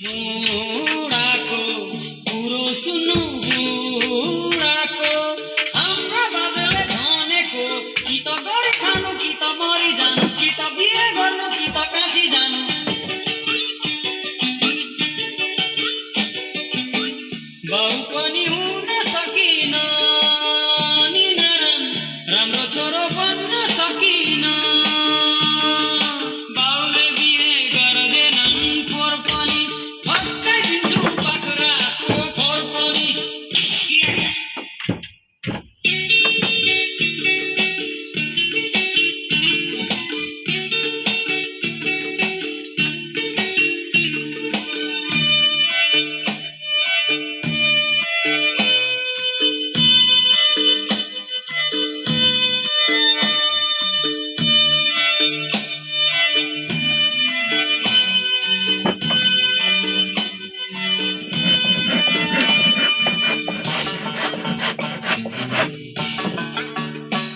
बुढाको कुरो सुन्नु बुढाको हाम्रा बाजेले भनेको कि त गरी खानु कि त मरि जानु कि त बिहे गर्नु कि त काशी जानु बाउ पनि हुन सकिन नि नारायण राम्रो छोरो बन्न सकिन बाउले बिहे गर्दैनन् पोहोर पनि फर्काइदिन्छु बाख्राको खोर पनि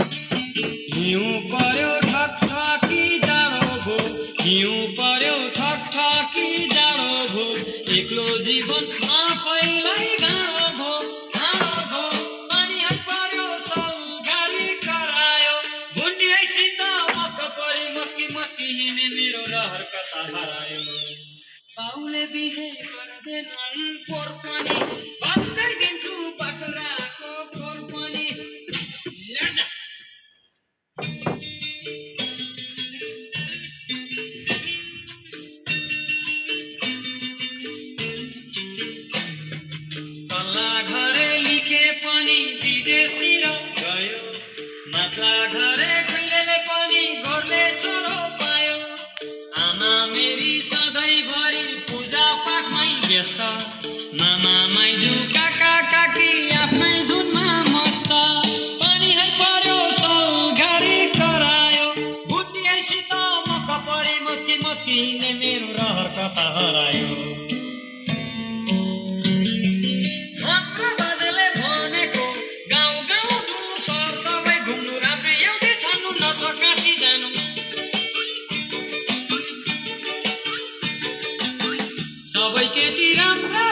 हिउँ पर्यो ठकठकी जाडो भो हिउँ पर्यो ठकठकी जाडो भो एक्लो जीवन आफैलाई गाँडो भो पानी हात पर्यो सलघारी करायो भुन्डिएसित मक्क परी मस्की मस्की हिँड्ने मेरो रहर कता हरायो बाउले बिहे गर्दैनन् पोहोर पनि फर्काइदिन्छु बाख्राको खोर पनि ल्याजा तल्ला घरे लिखे पनि विदेशतिर गयो माथला घरे खुइलेले पनि घरले छोरो पायो आमा मेरी सधैँभरि पूजा पाठमै व्यस्त मामा माइजू काका काकी आफ्नै धुनमा मस्त पानी है पर्यो सलघारी करायो बुद्धिसित मक्क परी मस्की मस्की हिँड्ने मेरो रहर कता हरायो हाम्रा बाजेले भनेको गाउँ गाउँ दूर सहर सबै घुम्नु राम्रै एउटै छान्नु नत्र काशी जानु सबै केटी राम्रा